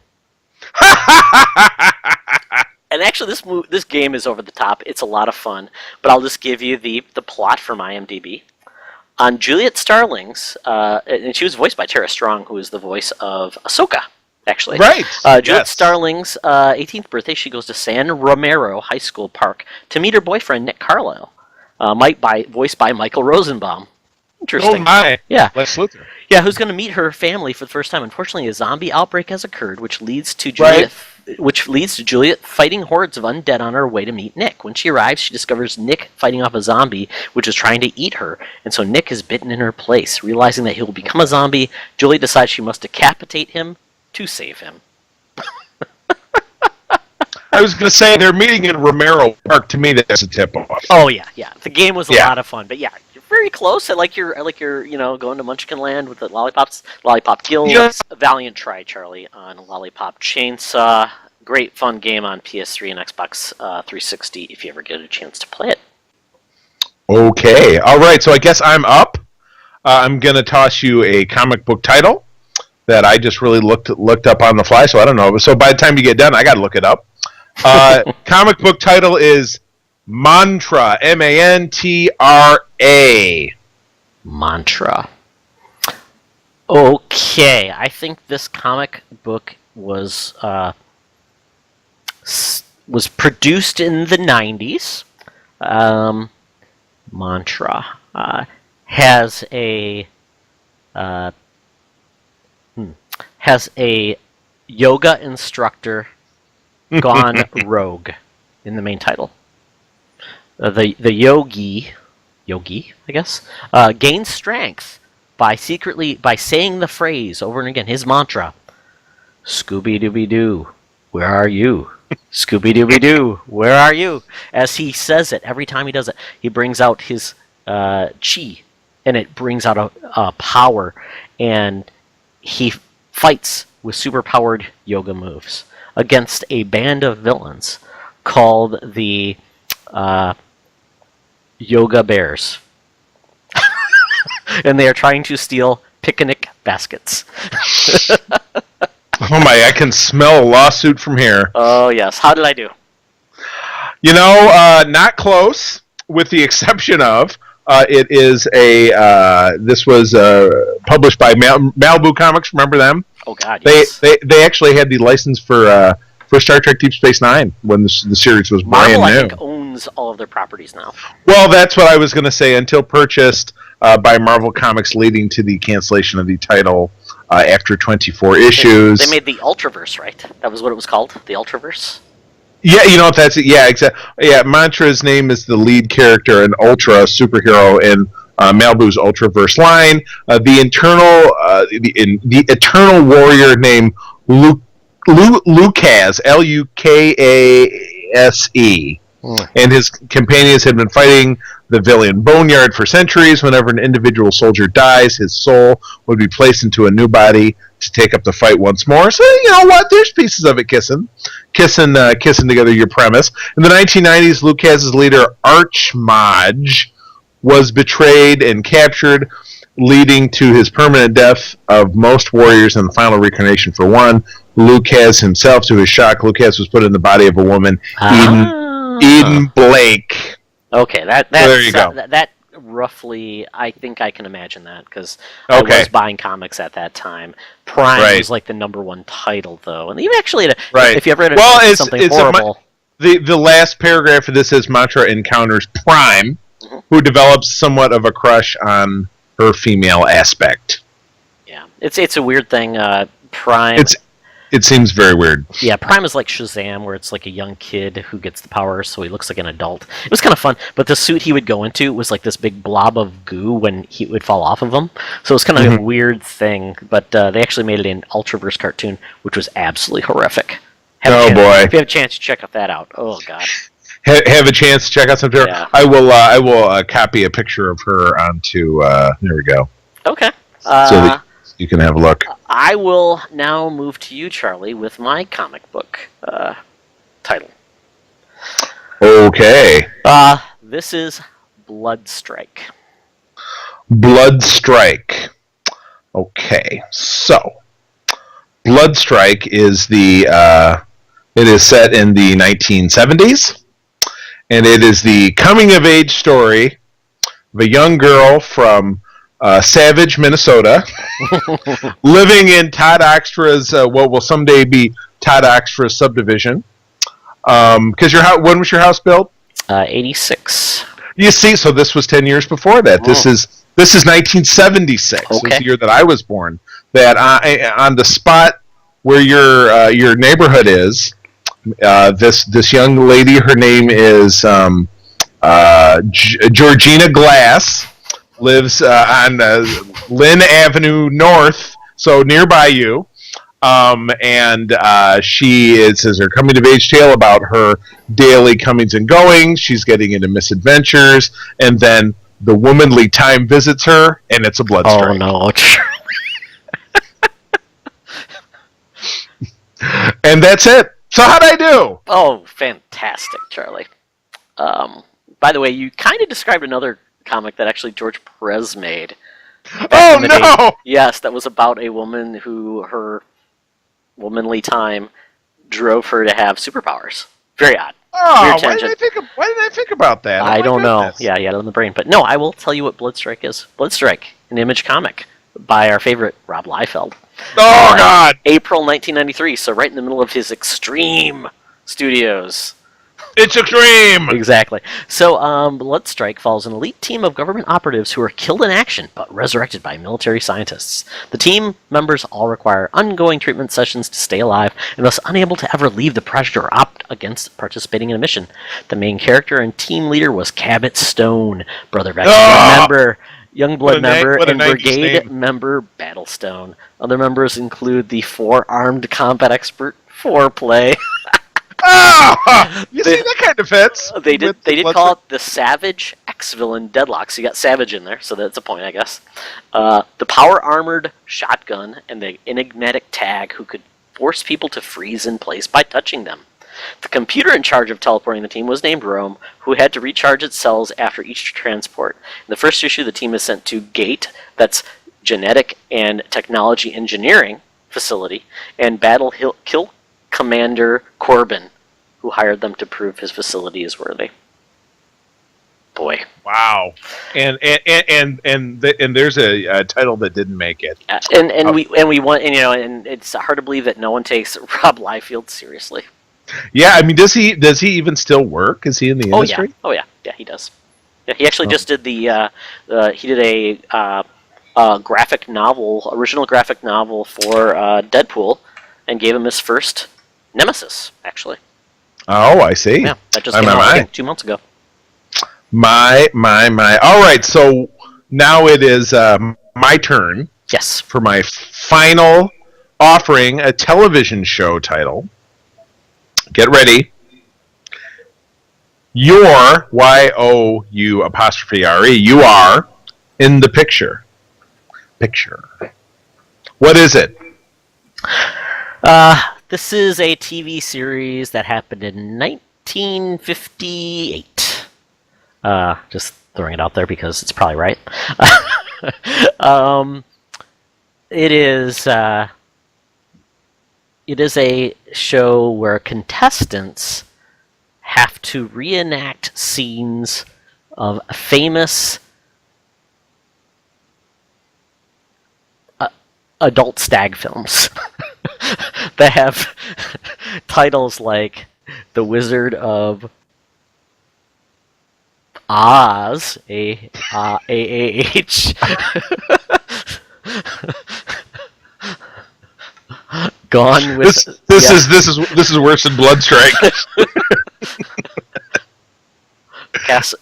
And actually, this game is over the top. It's a lot of fun, but I'll just give you the plot from IMDb. On Juliet Starling's, and she was voiced by Tara Strong, who is the voice of Ahsoka. Actually, right. Juliet Starling's 18th birthday, she goes to San Romero High School Park to meet her boyfriend Nick Carlisle, voiced by Michael Rosenbaum. Interesting. Oh my! Yeah, Les Luthor. Yeah, who's going to meet her family for the first time? Unfortunately, a zombie outbreak has occurred, which leads to Juliet. Fighting hordes of undead on her way to meet Nick. When she arrives, she discovers Nick fighting off a zombie, which is trying to eat her, and so Nick is bitten in her place. Realizing that he will become a zombie, Juliet decides she must decapitate him to save him. I was going to say they're meeting in Romero Park. To me, that's a tip-off. Oh yeah. The game was a lot of fun, but yeah, you're very close. I like your going to Munchkin Land with the Lollipop Guild. Yes. A valiant try, Charlie, on Lollipop Chainsaw. Great fun game on PS3 and Xbox 360 if you ever get a chance to play it. Okay, all right. So I guess I'm up. I'm going to toss you a comic book title that I just really looked up on the fly, so I don't know. So by the time you get done, I got to look it up. Comic book title is Mantra, Mantra. Mantra. Okay, I think this comic book was produced in the 90s. Mantra has a yoga instructor gone rogue in the main title. The yogi, I guess, gains strength by saying the phrase over and again, his mantra, Scooby-Dooby-Doo, where are you? Scooby-Dooby-Doo, where are you? As he says it, every time he does it, he brings out his chi, and it brings out a power, and he fights with super-powered yoga moves against a band of villains called the Yoga Bears. And they are trying to steal picnic baskets. Oh my, I can smell a lawsuit from here. Oh, yes. How did I do? You know, not close, with the exception of it is this was published by Malibu Comics. Remember them? Oh God, yes. They actually had the license for Star Trek Deep Space Nine when the series was brand Marvel, new. I think, owns all of their properties now. Well, that's what I was going to say. Until purchased by Marvel Comics, leading to the cancellation of the title after 24 issues. They made the Ultraverse, right? That was what it was called, the Ultraverse. Yeah, you know what that's it. Yeah, exactly. Yeah, Mantra's name is the lead character, an Ultra superhero in Malibu's Ultraverse line. The Eternal Warrior named Lucas, Lukase, and his companions had been fighting the villain Boneyard for centuries. Whenever an individual soldier dies, his soul would be placed into a new body to take up the fight once more. So, you know what? There's pieces of it kissing together your premise. In the 1990s, Lucas's leader, Archmaj, was betrayed and captured, leading to his permanent death of most warriors in the final reincarnation for one. Lucas himself, to his shock, Lucas was put in the body of a woman, Eden Blake. Okay, there you go. That roughly, I think I can imagine that, because I was buying comics at that time. Prime was like the #1 title, though, and even actually, if you ever read something horrible. The last paragraph of this is Mantra encounters Prime, who develops somewhat of a crush on her female aspect. Yeah, it's a weird thing. Prime. It seems very weird. Yeah, Prime is like Shazam, where it's like a young kid who gets the powers, so he looks like an adult. It was kind of fun, but the suit he would go into was like this big blob of goo when he would fall off of him. So it was kind of a weird thing, but they actually made it an Ultraverse cartoon, which was absolutely horrific. Boy! If you have a chance, check that out. Oh God. Have a chance to check out something. Yeah. I will copy a picture of her onto. There we go. Okay. So that you can have a look. I will now move to you, Charlie, with my comic book title. Okay. This is Bloodstrike. Bloodstrike. Okay, so Bloodstrike is it is set in the 1970s, and it is the coming-of-age story of a young girl from Savage, Minnesota, living in Todd Oxtra's what will someday be Todd Oxtra's subdivision. Because when was your house built? 86. You see, so this was 10 years before that. This is 1976. Okay. This is the year that I was born. That on the spot where your neighborhood is, this young lady, her name is Georgina Glass, lives on Lynn Avenue North, so nearby you. And she is her coming of age tale about her daily comings and goings. She's getting into misadventures, and then the womanly time visits her, and it's a blood strike. Oh no! And that's it. So how'd I do? Oh, fantastic, Charlie. By the way, you kind of described another comic that actually George Perez made. back in the day. no! Yes, that was about a woman who her womanly time drove her to have superpowers. Very odd. Oh, Weird why did tangent. I think about that? I my don't know. goodness. Yeah, you had it on the brain. But no, I will tell you what Bloodstrike is. Bloodstrike, an Image comic by our favorite Rob Liefeld. Oh, God! April 1993, so right in the middle of his Extreme Studios. It's extreme! Exactly. So, Bloodstrike follows an elite team of government operatives who are killed in action, but resurrected by military scientists. The team members all require ongoing treatment sessions to stay alive, and thus unable to ever leave the project or opt against participating in a mission. The main character and team leader was Cabot Stone, Brother Vector member, Youngblood member, and Brigade member Battlestone. Other members include the four-armed combat expert Foreplay. Oh, you see, that kind of fits. They did call it the Savage ex-villain Deadlock, so you got Savage in there, so that's a point, I guess. The power-armored shotgun and the enigmatic tag who could force people to freeze in place by touching them. The computer in charge of teleporting the team was named Rome, who had to recharge its cells after each transport. In the first issue, the team is sent to GATE, that's Genetic and Technology Engineering Facility, and kill Commander Corbin, who hired them to prove his facility is worthy. Boy. Wow. And there's a title that didn't make it. We want, and it's hard to believe that no one takes Rob Liefeld seriously. Yeah, I mean, does he even still work? Is he in the industry? Oh yeah, he does. Yeah, he actually just did he did a graphic novel, original graphic novel for Deadpool, and gave him his first Nemesis, actually. Oh, I see. Yeah, that just came out 2 months ago. My. All right, so now it is my turn. Yes. For my final offering, a television show title. Get ready. You're, Y-O-U apostrophe R-E, you are in the picture. What is it? This is a TV series that happened in 1958. Just throwing it out there because it's probably right. It is a show where contestants have to reenact scenes of famous adult stag films that have titles like The Wizard of Oz, A-A-H. Gone with this is worse than Bloodstrike.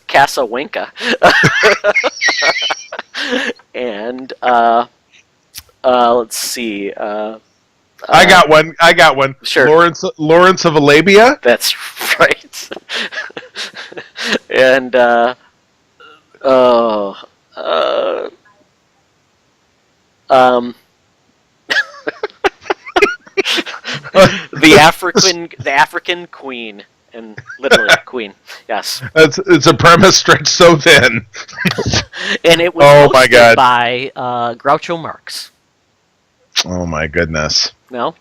Casablanca. And let's see. I got one. Sure. Lawrence of Arabia. That's right. And the African Queen, and literally Queen. Yes. It's a premise stretched so thin. And it was hosted by Groucho Marx. Oh my goodness. No?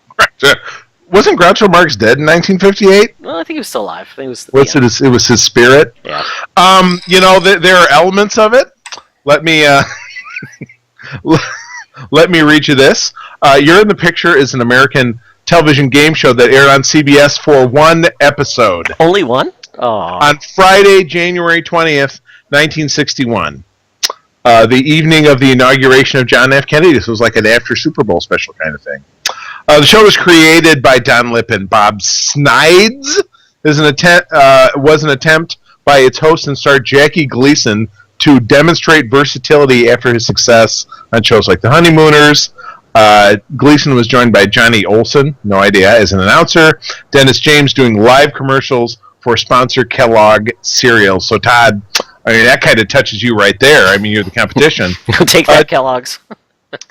Wasn't Groucho Marx dead in 1958? Well, I think he was still alive. I think it was his spirit. Yeah. There are elements of it. Let me let me read you this. You're in the Picture is an American television game show that aired on CBS for one episode. Only one? Oh. On Friday, January 20th, 1961. The evening of the inauguration of John F. Kennedy. This was like an after Super Bowl special kind of thing. The show was created by Don Lippen. Bob Snides was an attempt by its host and star Jackie Gleason to demonstrate versatility after his success on shows like The Honeymooners. Gleason was joined by Johnny Olson, no idea, as an announcer. Dennis James doing live commercials for sponsor Kellogg cereal. So, Todd, I mean, that kind of touches you right there. I mean, you're the competition. Take that, Kellogg's.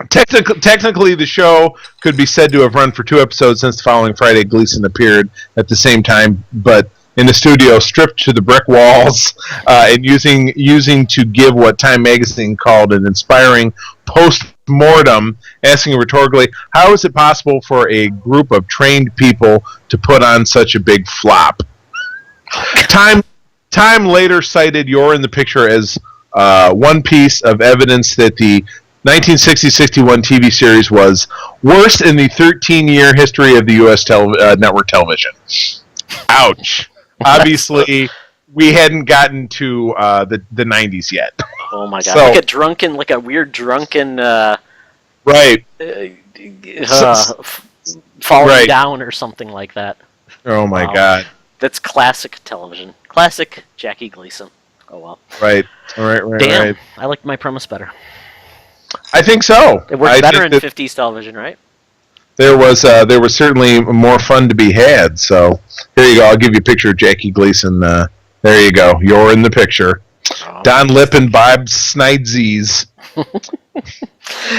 Technically, the show could be said to have run for 2 episodes since the following Friday Gleason appeared at the same time, but in the studio, stripped to the brick walls, and using to give what Time magazine called an inspiring post-mortem, asking rhetorically, how is it possible for a group of trained people to put on such a big flop? Time later cited You're in the Picture as one piece of evidence that the 1960-61 TV series was worst in the 13-year history of the U.S. network television. Ouch. Obviously, we hadn't gotten to the 90s yet. Oh my god! So, like a weird drunken, right? Falling down or something like that. Oh my god! That's classic television. Classic Jackie Gleason. Oh well. Right. Damn. Right. I liked my premise better. I think so. It worked better in 50s television, right? There was certainly more fun to be had. So here you go. I'll give you a picture of Jackie Gleason. There you go. You're in the picture. Oh. Don Lipp and Bob Snidesies.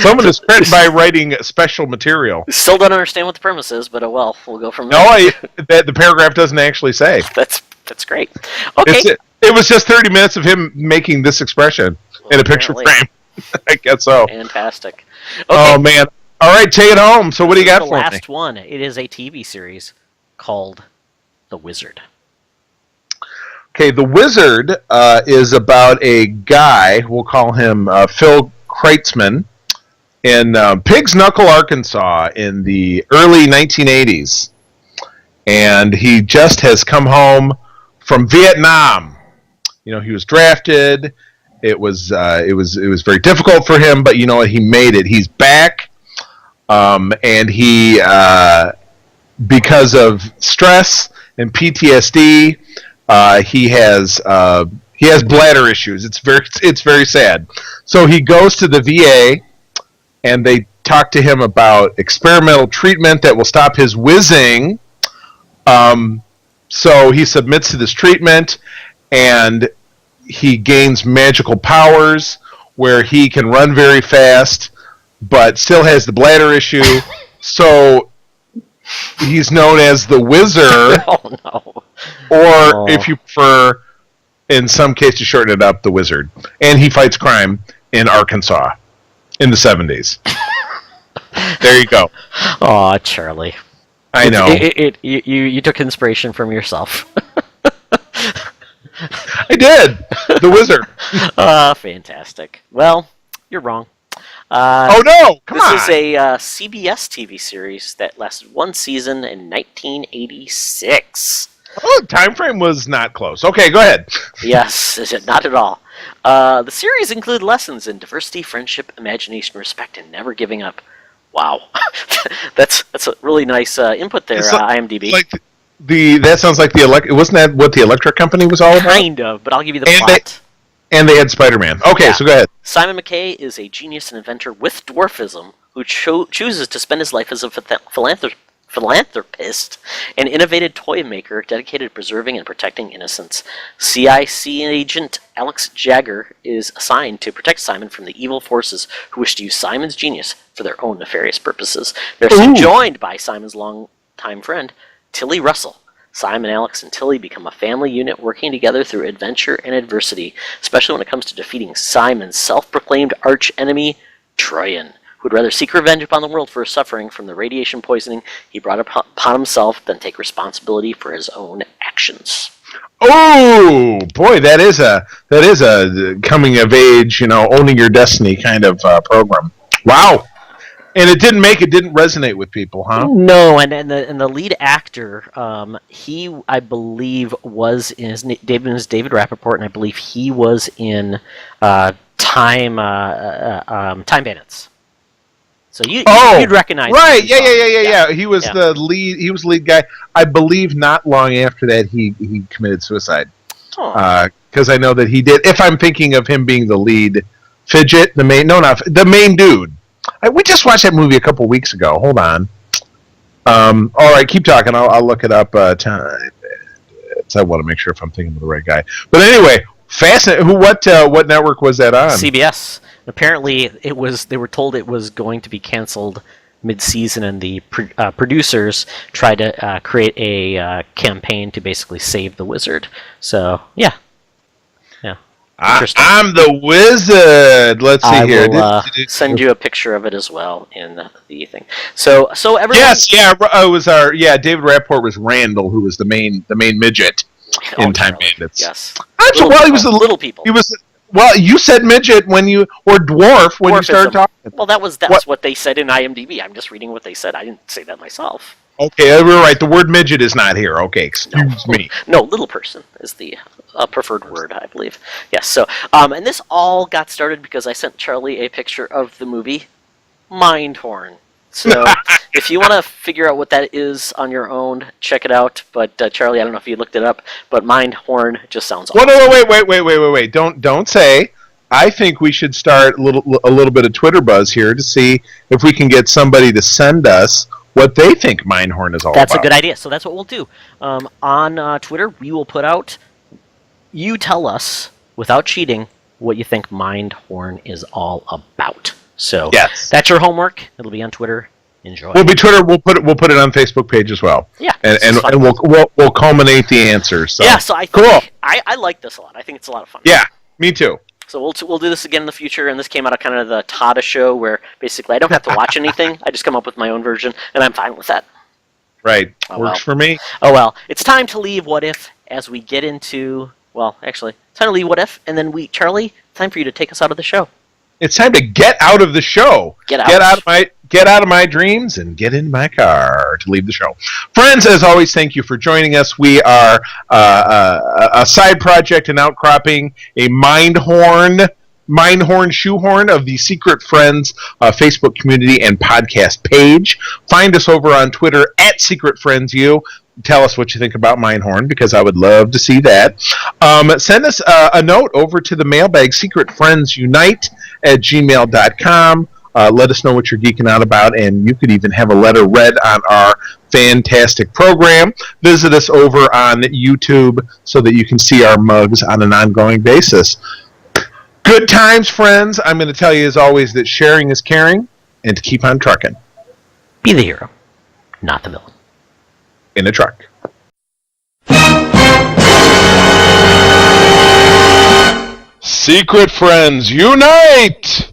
Someone is credited by writing special material. Still don't understand what the premise is, but we'll go from there. No, the paragraph doesn't actually say. That's great. Okay. It was just 30 minutes of him making this expression in a picture frame. I guess so. Fantastic. Okay. Oh, man. All right, take it home. So what do you got for me? The last one. It is a TV series called The Wizard. Okay, The Wizard is about a guy, we'll call him Phil Kreitzman, in Pig's Knuckle, Arkansas in the early 1980s. And he just has come home from Vietnam. You know, he was drafted. It was very difficult for him, but you know what? He made it. He's back, and he because of stress and PTSD, he has bladder issues. It's very sad. So he goes to the VA, and they talk to him about experimental treatment that will stop his whizzing. So he submits to this treatment, and he gains magical powers where he can run very fast, but still has the bladder issue. So he's known as the Wizard. Oh, no. Or, if you prefer, in some cases, to shorten it up, the Wizard. And he fights crime in Arkansas in the 70s. There you go. Oh, Charlie. I know. You took inspiration from yourself. I did. The Wizard. Fantastic. Well, you're wrong. Oh no! Come on. This is a CBS TV series that lasted one season in 1986. Oh, time frame was not close. Okay, go ahead. Yes, not at all. The series included lessons in diversity, friendship, imagination, respect, and never giving up. Wow, that's a really nice input there, IMDb. That sounds like wasn't that what the electric company was all about? Kind of, but I'll give you the plot. And they had Spider-Man. Okay, yeah. So go ahead. Simon McKay is a genius and inventor with dwarfism who chooses to spend his life as a philanthropist and innovative toy maker dedicated to preserving and protecting innocence. CIC agent Alex Jagger is assigned to protect Simon from the evil forces who wish to use Simon's genius for their own nefarious purposes. They're soon joined by Simon's longtime friend, Tilly Russell. Simon, Alex, and Tilly become a family unit working together through adventure and adversity, especially when it comes to defeating Simon's self-proclaimed arch-enemy, Troyan, who would rather seek revenge upon the world for suffering from the radiation poisoning he brought upon himself than take responsibility for his own actions. Oh boy, that is a coming of age, owning your destiny kind of program. Wow. And it didn't resonate with people, huh? No, and the lead actor, he I believe was in David Rappaport, and I believe he was in Time Bandits. So you'd recognize right? Yeah. He was the lead. He was the lead guy. I believe not long after that he committed suicide. Because I know that he did. If I'm thinking of him being the lead fidget, the main dude. We just watched that movie a couple weeks ago. Hold on. All right, keep talking. I'll look it up. I want to make sure if I'm thinking of the right guy. But anyway, fascinating. What network was that on? CBS. Apparently, they were told it was going to be canceled mid-season, and the producers tried to create a campaign to basically save the wizard. So, yeah. I'm the wizard. Let's see here. I will send you a picture of it as well in the thing. So everyone. Yes, yeah, it was David Rapport was Randall, who was the main midget in Time Bandits. Yes. He was little people. He was. Well, you said midget or dwarf when you started talking. Well, that's what they said in IMDb. I'm just reading what they said. I didn't say that myself. Okay, we're right. The word midget is not here. Okay, excuse me. No, little person is the preferred word, I believe. Yes. So, and this all got started because I sent Charlie a picture of the movie Mindhorn. So, if you want to figure out what that is on your own, check it out. But Charlie, I don't know if you looked it up, but Mindhorn just sounds awesome. Wait! Don't say. I think we should start a little bit of Twitter buzz here to see if we can get somebody to send us what they think Mindhorn is all about. That's a good idea. So that's what we'll do. On Twitter, we will put out, you tell us, without cheating, what you think Mindhorn is all about. So yes. That's your homework. It'll be on Twitter. Enjoy. We'll be Twitter. We'll put it on Facebook page as well. Yeah. And we'll culminate the answers. So. Yeah, so I think I like this a lot. I think it's a lot of fun. Yeah, me too. So we'll do this again in the future, and this came out of kind of the Tada show, where basically I don't have to watch anything. I just come up with my own version, and I'm fine with that. Right. Works for me. Oh, well. It's time to leave What If as we get into... Well, actually, it's time to leave What If, and then Charlie, time for you to take us out of the show. It's time to get out of the show. Get out of my dreams and get in my car to leave the show. Friends, as always, thank you for joining us. We are a side project, an outcropping, a Mindhorn shoehorn of the Secret Friends Facebook community and podcast page. Find us over on Twitter at Secret Friends U. Tell us what you think about Mindhorn, because I would love to see that. Send us a note over to the mailbag, secretfriendsunite@gmail.com. Let us know what you're geeking out about, and you could even have a letter read on our fantastic program. Visit us over on YouTube so that you can see our mugs on an ongoing basis. Good times, friends. I'm going to tell you, as always, that sharing is caring, and to keep on trucking. Be the hero, not the villain. In a truck. Secret Friends, unite!